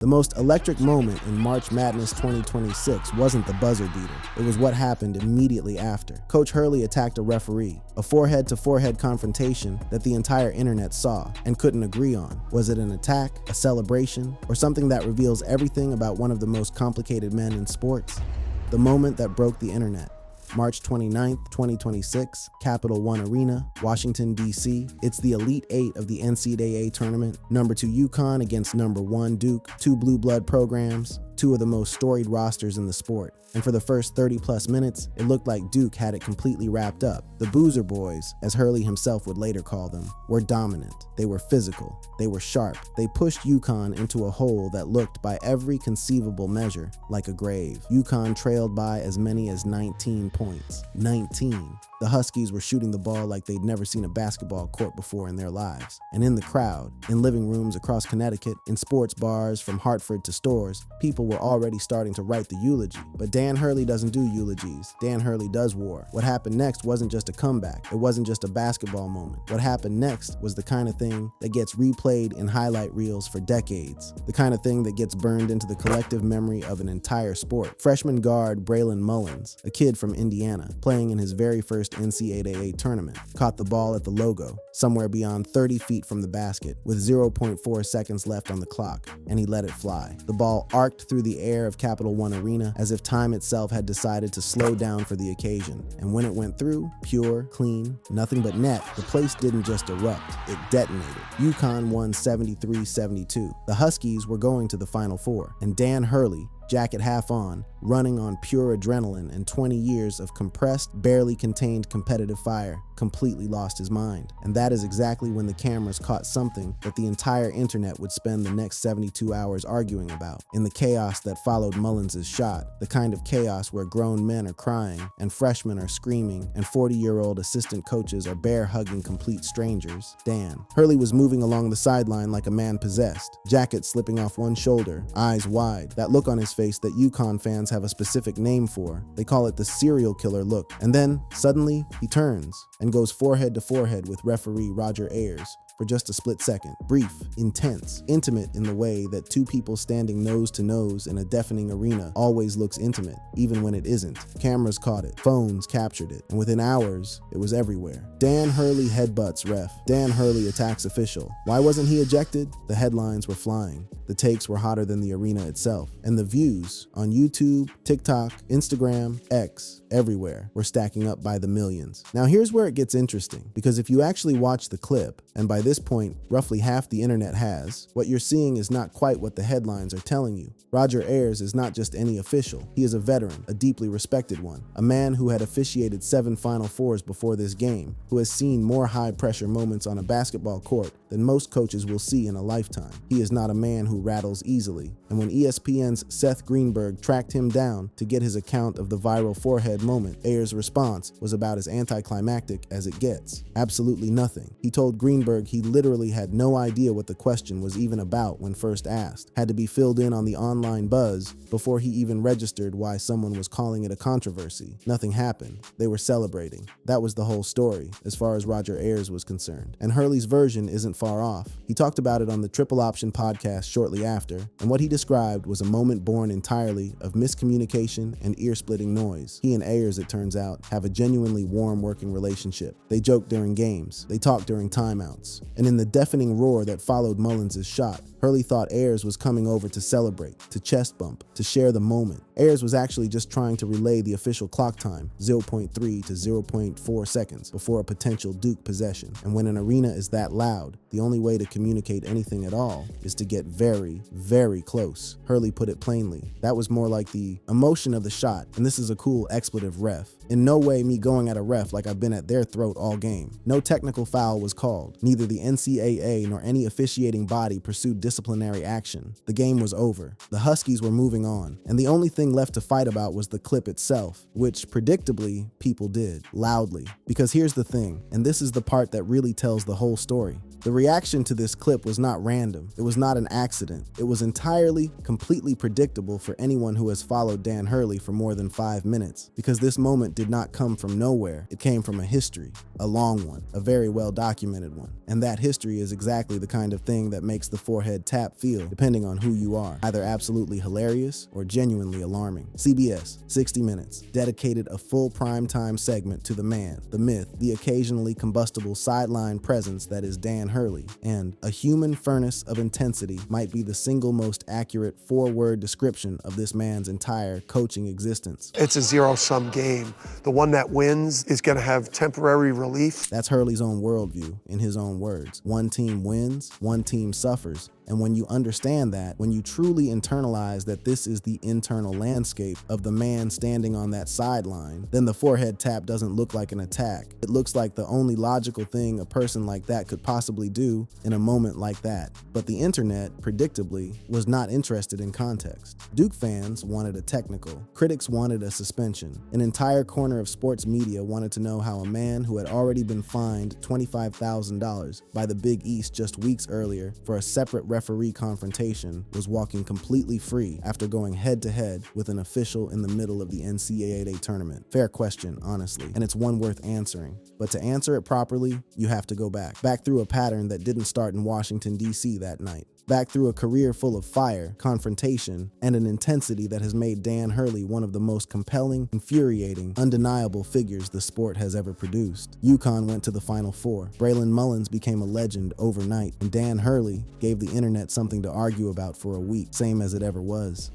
The most electric moment in March Madness 2026 wasn't the buzzer beater. It was what happened immediately after. Coach Hurley attacked a referee, a forehead-to-forehead confrontation that the entire internet saw and couldn't agree on. Was it an attack, a celebration, or something that reveals everything about one of the most complicated men in sports? The moment that broke the internet. March 29th, 2026, Capital One Arena, Washington, D.C. It's the Elite Eight of the NCAA tournament. Number 2 UConn against number 1 Duke, 2 blue blood programs, 2 of the most storied rosters in the sport. And for the first 30-plus minutes, it looked like Duke had it completely wrapped up. The Boozer Boys, as Hurley himself would later call them, were dominant. They were physical. They were sharp. They pushed UConn into a hole that looked, by every conceivable measure, like a grave. UConn trailed by as many as 19 points. 19. The Huskies were shooting the ball like they'd never seen a basketball court before in their lives. And in the crowd, in living rooms across Connecticut, in sports bars from Hartford to stores, people were already starting to write the eulogy. But Dan Hurley doesn't do eulogies. Dan Hurley does war. What happened next wasn't just a comeback. It wasn't just a basketball moment. What happened next was the kind of thing that gets replayed in highlight reels for decades. The kind of thing that gets burned into the collective memory of an entire sport. Freshman guard Braylon Mullins, a kid from Indiana, playing in his very first NCAA tournament, caught the ball at the logo, somewhere beyond 30 feet from the basket, with 0.4 seconds left on the clock, and he let it fly. The ball arced through the air of Capital One Arena as if time itself had decided to slow down for the occasion. And when it went through, pure, clean, nothing but net, the place didn't just erupt, it detonated. UConn won 73-72. The Huskies were going to the Final Four, and Dan Hurley, jacket half on, running on pure adrenaline and 20 years of compressed, barely contained competitive fire, completely lost his mind. And that is exactly when the cameras caught something that the entire internet would spend the next 72 hours arguing about. In the chaos that followed Mullins' shot, the kind of chaos where grown men are crying, and freshmen are screaming, and 40-year-old assistant coaches are bear-hugging complete strangers, Dan. Hurley was moving along the sideline like a man possessed, jacket slipping off one shoulder, eyes wide, that look on his face that UConn fans have a specific name for. They call it the serial killer look. And then, suddenly, he turns and goes forehead to forehead with referee Roger Ayers for just a split second. Brief, intense, intimate in the way that 2 people standing nose to nose in a deafening arena always looks intimate, even when it isn't. Cameras caught it, phones captured it, and within hours, it was everywhere. Dan Hurley headbutts ref. Dan Hurley attacks official. Why wasn't he ejected? The headlines were flying. The takes were hotter than the arena itself. And the views on YouTube, TikTok, Instagram, X, everywhere were stacking up by the millions. Now here's where it gets interesting, because if you actually watch the clip, and by this point, roughly half the internet has, what you're seeing is not quite what the headlines are telling you. Roger Ayers is not just any official. He is a veteran, a deeply respected one, a man who had officiated 7 Final Fours before this game, who has seen more high-pressure moments on a basketball court than most coaches will see in a lifetime. He is not a man who rattles easily, and when ESPN's Seth Greenberg tracked him down to get his account of the viral forehead moment, Ayers' response was about as anticlimactic as it gets. Absolutely nothing. He told Greenberg he literally had no idea what the question was even about when first asked, had to be filled in on the online buzz before he even registered why someone was calling it a controversy. Nothing happened. They were celebrating. That was the whole story, as far as Roger Ayers was concerned. And Hurley's version isn't far off. He talked about it on the Triple Option podcast shortly after, and what he described was a moment born entirely of miscommunication and ear-splitting noise. He and Ayers, it turns out, have a genuinely warm working relationship. They joke during games. They talk during timeouts. And in the deafening roar that followed Mullins' shot, Hurley thought Ayers was coming over to celebrate, to chest bump, to share the moment. Ayers was actually just trying to relay the official clock time, 0.3 to 0.4 seconds, before a potential Duke possession. And when an arena is that loud, the only way to communicate anything at all is to get very, very close. Hurley put it plainly. That was more like the emotion of the shot, and this is a cool expletive ref. In no way me going at a ref like I've been at their throat all game. No technical foul was called. Neither the NCAA nor any officiating body pursued disciplinary action. The game was over. The Huskies were moving on, and the only thing left to fight about was the clip itself, which predictably people did, loudly. Because here's the thing, and this is the part that really tells the whole story. The reaction to this clip was not random. It was not an accident. It was entirely, completely predictable for anyone who has followed Dan Hurley for more than 5 minutes, because this moment did not come from nowhere. It came from a history, a long one, a very well documented one. And that history is exactly the kind of thing that makes the forehead forehead tap feel depending on who you are, either absolutely hilarious or genuinely alarming. CBS, 60 Minutes, dedicated a full primetime segment to the man, the myth, the occasionally combustible sideline presence that is Dan Hurley, and a human furnace of intensity might be the single most accurate four-word description of this man's entire coaching existence. It's a zero-sum game. The one that wins is going to have temporary relief. That's Hurley's own worldview, in his own words. One team wins, one team suffers. And when you understand that, when you truly internalize that this is the internal landscape of the man standing on that sideline, then the forehead tap doesn't look like an attack. It looks like the only logical thing a person like that could possibly do in a moment like that. But the internet, predictably, was not interested in context. Duke fans wanted a technical. Critics wanted a suspension. An entire corner of sports media wanted to know how a man who had already been fined $25,000 by the Big East just weeks earlier for a separate referee confrontation was walking completely free after going head-to-head with an official in the middle of the NCAA tournament. Fair question, honestly, and it's one worth answering. But to answer it properly, you have to go back through a pattern that didn't start in Washington, D.C. that night. Back through a career full of fire, confrontation, and an intensity that has made Dan Hurley one of the most compelling, infuriating, undeniable figures the sport has ever produced. UConn went to the Final Four. Braylon Mullins became a legend overnight, and Dan Hurley gave the internet something to argue about for a week, same as it ever was.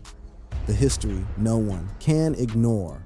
The history no one can ignore.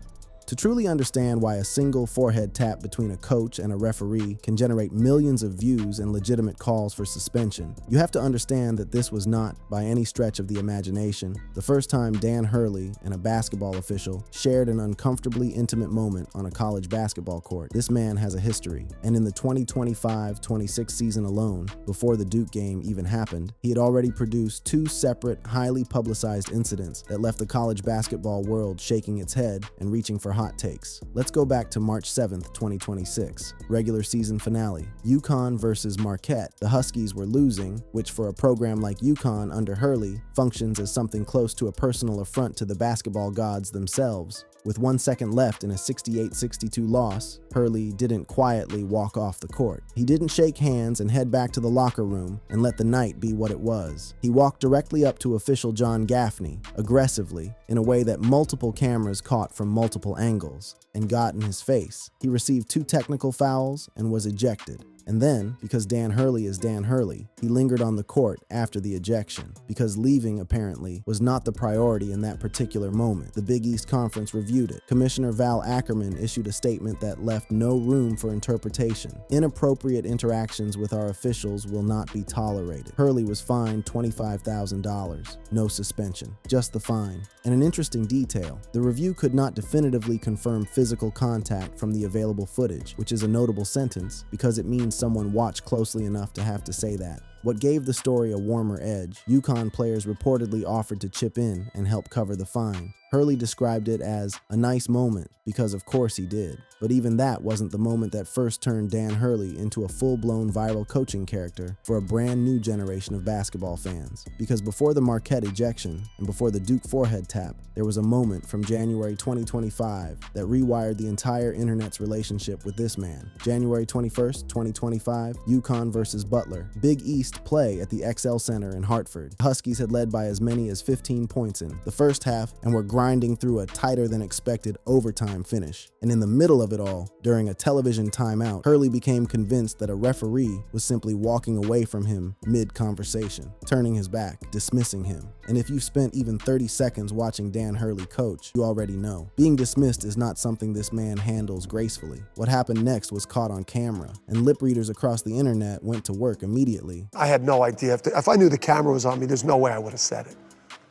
To truly understand why a single forehead tap between a coach and a referee can generate millions of views and legitimate calls for suspension, you have to understand that this was not, by any stretch of the imagination, the first time Dan Hurley and a basketball official shared an uncomfortably intimate moment on a college basketball court. This man has a history, and in the 2025-26 season alone, before the Duke game even happened, he had already produced two separate, highly publicized incidents that left the college basketball world shaking its head and reaching for hot takes. Let's go back to March 7th, 2026. Regular season finale. UConn versus Marquette. The Huskies were losing, which for a program like UConn under Hurley functions as something close to a personal affront to the basketball gods themselves. With 1 second left in a 68-62 loss, Hurley didn't quietly walk off the court. He didn't shake hands and head back to the locker room and let the night be what it was. He walked directly up to official John Gaffney, aggressively, in a way that multiple cameras caught from multiple angles, and got in his face. He received 2 technical fouls and was ejected. And then, because Dan Hurley is Dan Hurley, he lingered on the court after the ejection, because leaving, apparently, was not the priority in that particular moment. The Big East Conference reviewed it. Commissioner Val Ackerman issued a statement that left no room for interpretation. Inappropriate interactions with our officials will not be tolerated. Hurley was fined $25,000. No suspension, just the fine. And an interesting detail, the review could not definitively confirm physical contact from the available footage, which is a notable sentence because it means someone watched closely enough to have to say that. What gave the story a warmer edge, UConn players reportedly offered to chip in and help cover the fine. Hurley described it as a nice moment, because of course he did. But even that wasn't the moment that first turned Dan Hurley into a full-blown viral coaching character for a brand new generation of basketball fans. Because before the Marquette ejection and before the Duke forehead tap, there was a moment from January 2025 that rewired the entire internet's relationship with this man. January 21st, 2025, UConn versus Butler. Big East play at the XL Center in Hartford. The Huskies had led by as many as 15 points in the first half and were grinding through a tighter than expected overtime finish. And in the middle of it all, during a television timeout, Hurley became convinced that a referee was simply walking away from him mid-conversation, turning his back, dismissing him. And if you've spent even 30 seconds watching Dan Hurley coach, you already know. Being dismissed is not something this man handles gracefully. What happened next was caught on camera, and lip readers across the internet went to work immediately. I had no idea. If I knew the camera was on me, there's no way I would have said it.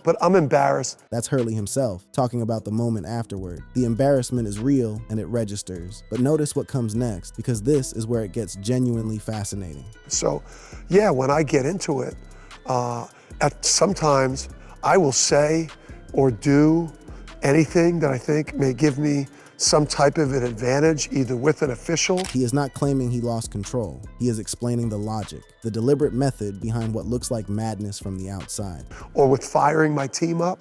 But I'm embarrassed. That's Hurley himself, talking about the moment afterward. The embarrassment is real and it registers. But notice what comes next, because this is where it gets genuinely fascinating. So, yeah, when I get into it, sometimes I will say or do anything that I think may give me some type of an advantage, either with an official. He is not claiming he lost control. He is explaining the logic, the deliberate method behind what looks like madness from the outside. Or with firing my team up,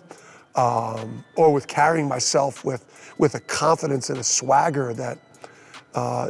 or with carrying myself with a confidence and a swagger that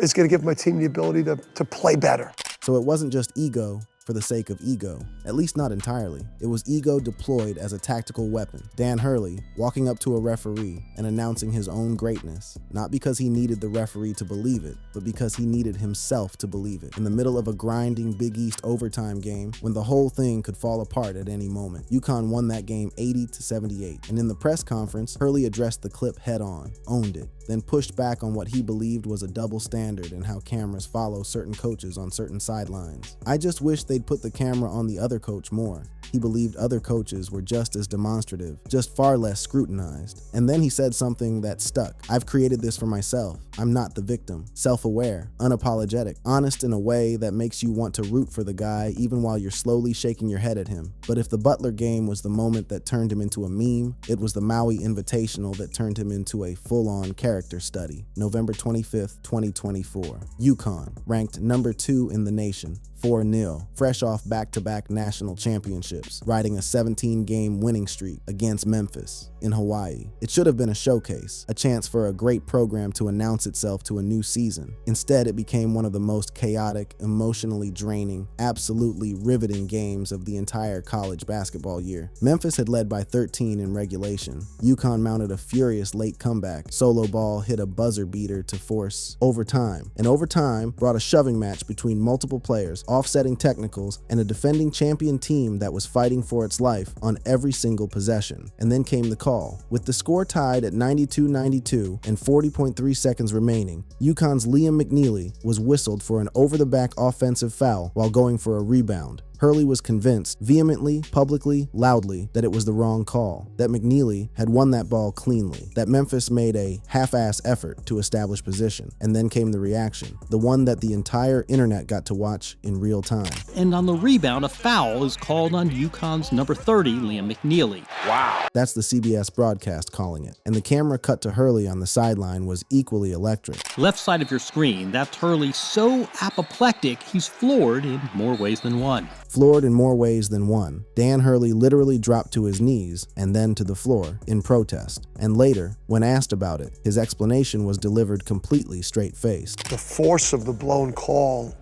is gonna give my team the ability to play better. So it wasn't just ego, for the sake of ego. At least not entirely. It was ego deployed as a tactical weapon. Dan Hurley walking up to a referee and announcing his own greatness, not because he needed the referee to believe it, but because he needed himself to believe it. In the middle of a grinding Big East overtime game, when the whole thing could fall apart at any moment, UConn won that game 80-78. And in the press conference, Hurley addressed the clip head on, owned it, then pushed back on what he believed was a double standard and how cameras follow certain coaches on certain sidelines. I just wish they'd put the camera on the other coach more. He believed other coaches were just as demonstrative, just far less scrutinized. And then he said something that stuck. I've created this for myself. I'm not the victim. Self-aware, unapologetic, honest in a way that makes you want to root for the guy even while you're slowly shaking your head at him. But if the Butler game was the moment that turned him into a meme, it was the Maui Invitational that turned him into a full-on character study. November 25th, 2024. UConn, ranked number 2 in the nation, 4-0, fresh off back-to-back national championships, riding a 17-game winning streak against Memphis in Hawaii. It should have been a showcase, a chance for a great program to announce itself to a new season. Instead, it became one of the most chaotic, emotionally draining, absolutely riveting games of the entire college basketball year. Memphis had led by 13 in regulation. UConn mounted a furious late comeback. Solo Ball hit a buzzer beater to force overtime, and overtime brought a shoving match between multiple players, offsetting technicals, and a defending champion team that was fighting for its life on every single possession. And then came the call. With the score tied at 92-92 and 40.3 seconds remaining, UConn's Liam McNeely was whistled for an over-the-back offensive foul while going for a rebound. Hurley was convinced, vehemently, publicly, loudly, that it was the wrong call, that McNeely had won that ball cleanly, that Memphis made a half-ass effort to establish position. And then came the reaction, the one that the entire internet got to watch in real time. And on the rebound, a foul is called on UConn's number 30, Liam McNeely. Wow. That's the CBS broadcast calling it. And the camera cut to Hurley on the sideline was equally electric. Left side of your screen, that's Hurley so apoplectic, he's floored in more ways than one. Floored in more ways than one, Dan Hurley literally dropped to his knees and then to the floor in protest. And later, when asked about it, his explanation was delivered completely straight-faced. The force of the blown call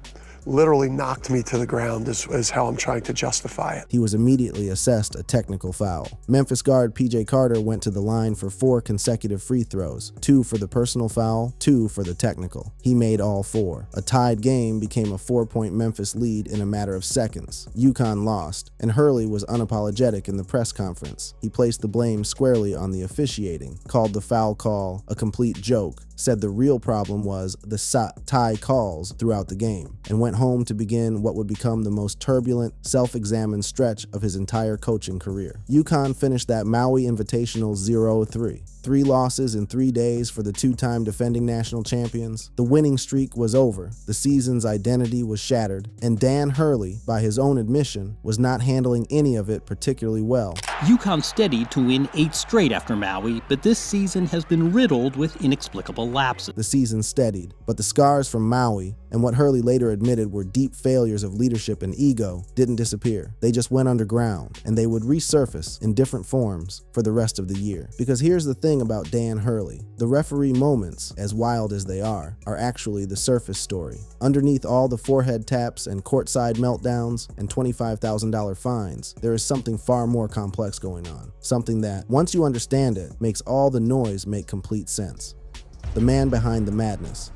literally knocked me to the ground is how I'm trying to justify it. He was immediately assessed a technical foul. Memphis guard PJ Carter went to the line for 4 consecutive free throws, 2 for the personal foul, 2 for the technical. He made all 4. A tied game became a 4-point Memphis lead in a matter of seconds. UConn lost, and Hurley was unapologetic in the press conference. He placed the blame squarely on the officiating, called the foul call a complete joke, said the real problem was the tie calls throughout the game, and went home to begin what would become the most turbulent, self-examined stretch of his entire coaching career. UConn finished that Maui Invitational 0-3. 3 losses in 3 days for the 2-time defending national champions. The winning streak was over, the season's identity was shattered, and Dan Hurley, by his own admission, was not handling any of it particularly well. UConn steadied to win 8 straight after Maui, but this season has been riddled with inexplicable lapses. The season steadied, but the scars from Maui, and what Hurley later admitted were deep failures of leadership and ego, didn't disappear. They just went underground, and they would resurface in different forms for the rest of the year. Because here's the thing about Dan Hurley. The referee moments, as wild as they are actually the surface story. Underneath all the forehead taps and courtside meltdowns and $25,000 fines, there is something far more complex going on. Something that, once you understand it, makes all the noise make complete sense. The man behind the madness.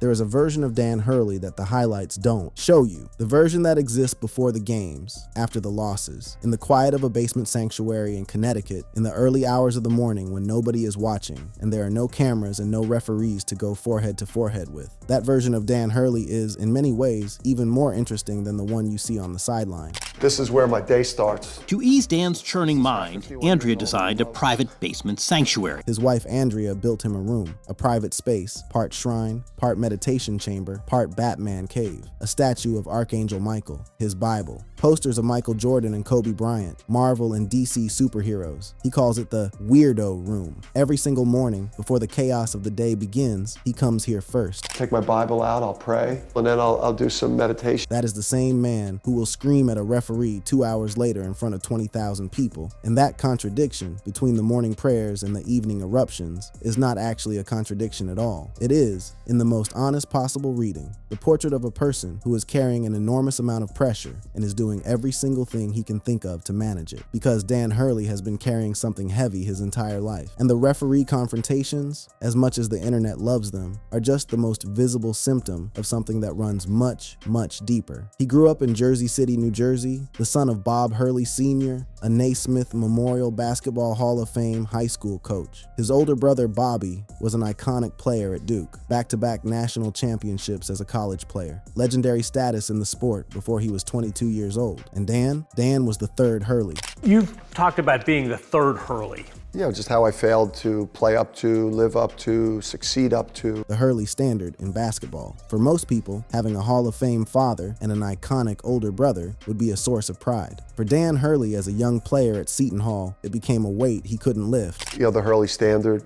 There is a version of Dan Hurley that the highlights don't show you. The version that exists before the games, after the losses, in the quiet of a basement sanctuary in Connecticut, in the early hours of the morning when nobody is watching, and there are no cameras and no referees to go forehead to forehead with. That version of Dan Hurley is, in many ways, even more interesting than the one you see on the sideline. This is where my day starts. To ease Dan's churning mind, Andrea designed a private basement sanctuary. His wife Andrea built him a room, a private space, part shrine, part meditation chamber, part Batman cave, a statue of Archangel Michael, his Bible, posters of Michael Jordan and Kobe Bryant, Marvel and DC superheroes. He calls it the weirdo room. Every single morning, before the chaos of the day begins, he comes here first. Take my Bible out, I'll pray, and then I'll do some meditation. That is the same man who will scream at a referee 2 hours later in front of 20,000 people. And that contradiction between the morning prayers and the evening eruptions is not actually a contradiction at all. It is, in the most honest possible reading, the portrait of a person who is carrying an enormous amount of pressure and is doing every single thing he can think of to manage it, because Dan Hurley has been carrying something heavy his entire life. And the referee confrontations, as much as the internet loves them, are just the most visible symptom of something that runs much, much deeper. He grew up in Jersey City, New Jersey, the son of Bob Hurley Sr., a Naismith Memorial Basketball Hall of Fame high school coach. His older brother Bobby was an iconic player at Duke, back-to-back national championships as a college player, legendary status in the sport before he was 22 years old. And Dan was the third Hurley. You've talked about being the third Hurley. You know, just how I failed to play up to, live up to, succeed up to. The Hurley standard in basketball. For most people, having a Hall of Fame father and an iconic older brother would be a source of pride. For Dan Hurley, as a young player at Seton Hall, it became a weight he couldn't lift. You know, the Hurley standard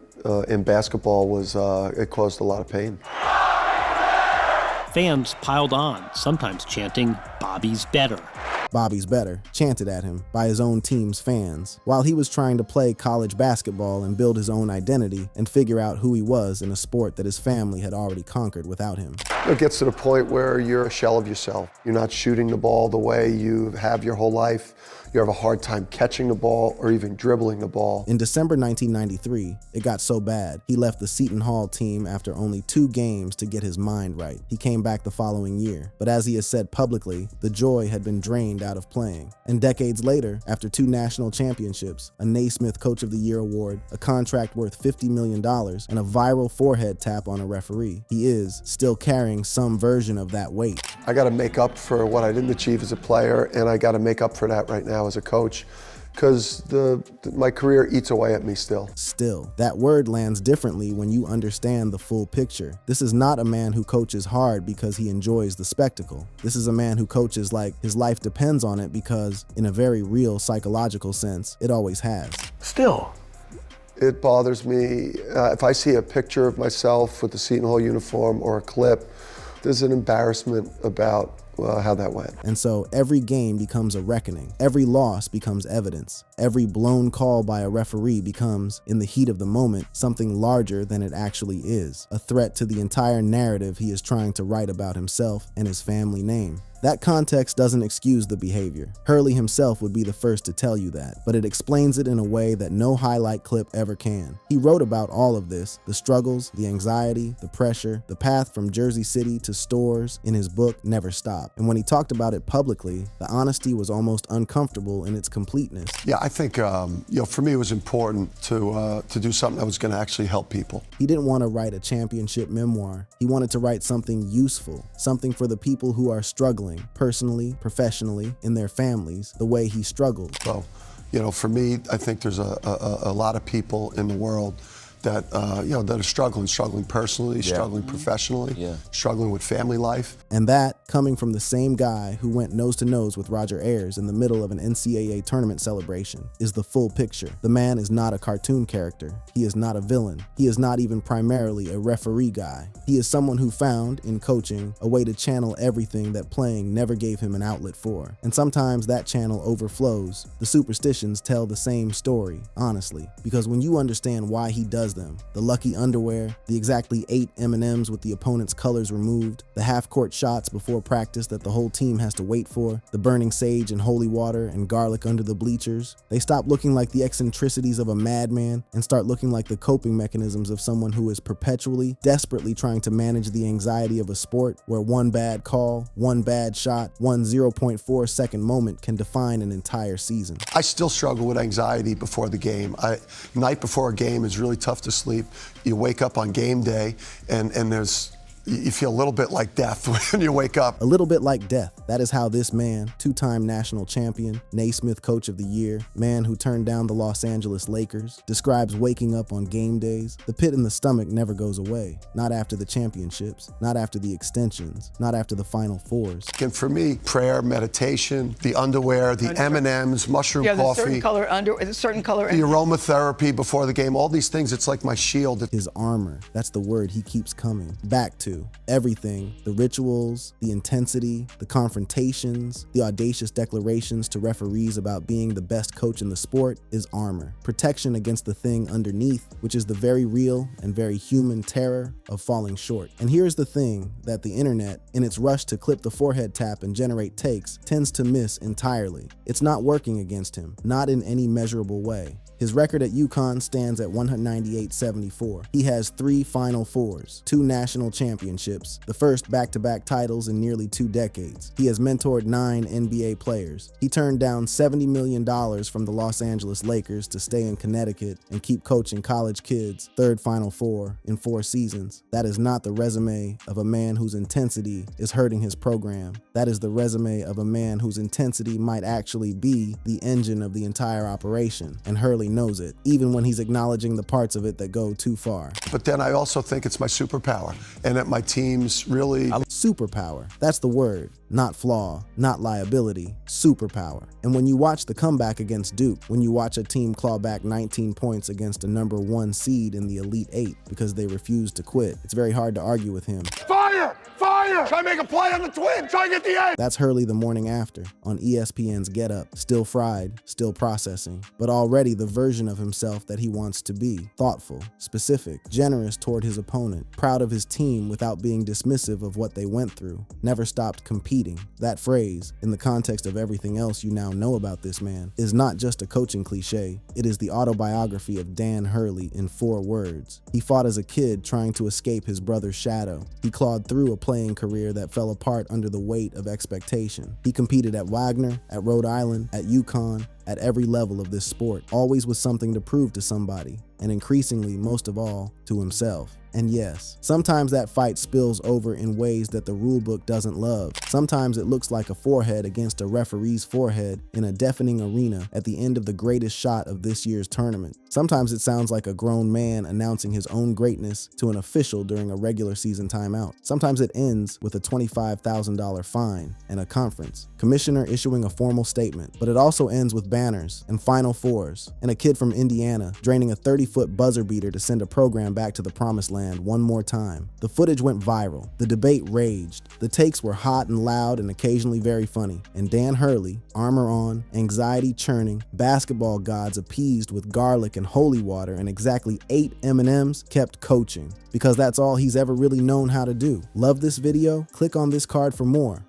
in basketball was, it caused a lot of pain. Fans piled on, sometimes chanting, "Bobby's better." Bobby's better, chanted at him by his own team's fans, while he was trying to play college basketball and build his own identity and figure out who he was in a sport that his family had already conquered without him. It gets to the point where you're a shell of yourself. You're not shooting the ball the way you have your whole life. You have a hard time catching the ball or even dribbling the ball. In December 1993, it got so bad, he left the Seton Hall team after only 2 games to get his mind right. He came back the following year, but as he has said publicly, the joy had been drained out of playing. And decades later, after 2 national championships, a Naismith Coach of the Year award, a contract worth $50 million, and a viral forehead tap on a referee, he is still carrying some version of that weight. I got to make up for what I didn't achieve as a player, and I got to make up for that right now as a coach, because my career eats away at me still. Still, that word lands differently when you understand the full picture. This is not a man who coaches hard because he enjoys the spectacle. This is a man who coaches like his life depends on it because, in a very real psychological sense, it always has. Still. It bothers me. If I see a picture of myself with the Seton Hall uniform or a clip, there's an embarrassment about how that went. And so every game becomes a reckoning. Every loss becomes evidence. Every blown call by a referee becomes, in the heat of the moment, something larger than it actually is. A threat to the entire narrative he is trying to write about himself and his family name. That context doesn't excuse the behavior. Hurley himself would be the first to tell you that, but it explains it in a way that no highlight clip ever can. He wrote about all of this, the struggles, the anxiety, the pressure, the path from Jersey City to stores, in his book, Never Stop. And when he talked about it publicly, the honesty was almost uncomfortable in its completeness. Yeah, I think, for me it was important to do something that was going to actually help people. He didn't want to write a championship memoir. He wanted to write something useful, something for the people who are struggling, personally, professionally, in their families, the way he struggled. So, for me, I think there's a lot of people in the world that that are struggling personally, struggling professionally, struggling with family life. And that, coming from the same guy who went nose to nose with Roger Ayers in the middle of an NCAA tournament celebration, is the full picture. The man is not a cartoon character. He is not a villain. He is not even primarily a referee guy. He is someone who found, in coaching, a way to channel everything that playing never gave him an outlet for. And sometimes that channel overflows. The superstitions tell the same story, honestly, because when you understand why he does them, the lucky underwear, the exactly 8 M&Ms with the opponent's colors removed, the half-court shots before practice that the whole team has to wait for, the burning sage and holy water and garlic under the bleachers, they stop looking like the eccentricities of a madman and start looking like the coping mechanisms of someone who is perpetually, desperately trying to manage the anxiety of a sport where one bad call, one bad shot, one 0.4 second moment can define an entire season. I still struggle with anxiety before the game. Night before a game is really tough to sleep. You wake up on game day and you feel a little bit like death when you wake up. A little bit like death. That is how this man, 2-time national champion, Naismith Coach of the Year, man who turned down the Los Angeles Lakers, describes waking up on game days. The pit in the stomach never goes away. Not after the championships, not after the extensions, not after the Final Fours. And for me, prayer, meditation, the underwear, the M&Ms, mushroom coffee. Certain color underwear, certain color. The aromatherapy before the game, all these things, it's like my shield. His armor, that's the word he keeps coming back to. to. Everything, the rituals, the intensity, the confrontations, the audacious declarations to referees about being the best coach in the sport is armor. Protection against the thing underneath, which is the very real and very human terror of falling short. And here's the thing that the internet, in its rush to clip the forehead tap and generate takes, tends to miss entirely. It's not working against him, not in any measurable way. His record at UConn stands at 198-74. He has 3 Final Fours, 2 national championships, the first back-to-back titles in nearly 2 decades. He has mentored 9 NBA players. He turned down $70 million from the Los Angeles Lakers to stay in Connecticut and keep coaching college kids. 3rd Final Four in 4 seasons. That is not the resume of a man whose intensity is hurting his program. That is the resume of a man whose intensity might actually be the engine of the entire operation. And Hurley knows it, even when he's acknowledging the parts of it that go too far. But then I also think it's my superpower, and that my team's really... Superpower. That's the word. Not flaw, not liability, superpower. And when you watch the comeback against Duke, when you watch a team claw back 19 points against a #1 seed in the Elite 8 because they refused to quit, it's very hard to argue with him. Fire! Fire! Try to make a play on the twin! Try to get the end! That's Hurley the morning after on ESPN's Get Up. Still fried, still processing, but already the version of himself that he wants to be. Thoughtful, specific, generous toward his opponent, proud of his team without being dismissive of what they went through, never stopped competing. That phrase, in the context of everything else you now know about this man, is not just a coaching cliche. It is the autobiography of Dan Hurley in 4 words. He fought as a kid trying to escape his brother's shadow. He clawed through a playing career that fell apart under the weight of expectation. He competed at Wagner, at Rhode Island, at UConn, at every level of this sport, always with something to prove to somebody, and increasingly, most of all, to himself. And yes, sometimes that fight spills over in ways that the rulebook doesn't love. Sometimes it looks like a forehead against a referee's forehead in a deafening arena at the end of the greatest shot of this year's tournament. Sometimes it sounds like a grown man announcing his own greatness to an official during a regular season timeout. Sometimes it ends with a $25,000 fine and a conference, commissioner issuing a formal statement. But it also ends with banners and Final Fours and a kid from Indiana draining a 30-foot buzzer beater to send a program back to the promised land one more time. The footage went viral. The debate raged. The takes were hot and loud and occasionally very funny. And Dan Hurley, armor on, anxiety churning, basketball gods appeased with garlic and holy water and exactly 8 M&Ms, kept coaching. Because that's all he's ever really known how to do. Love this video? Click on this card for more.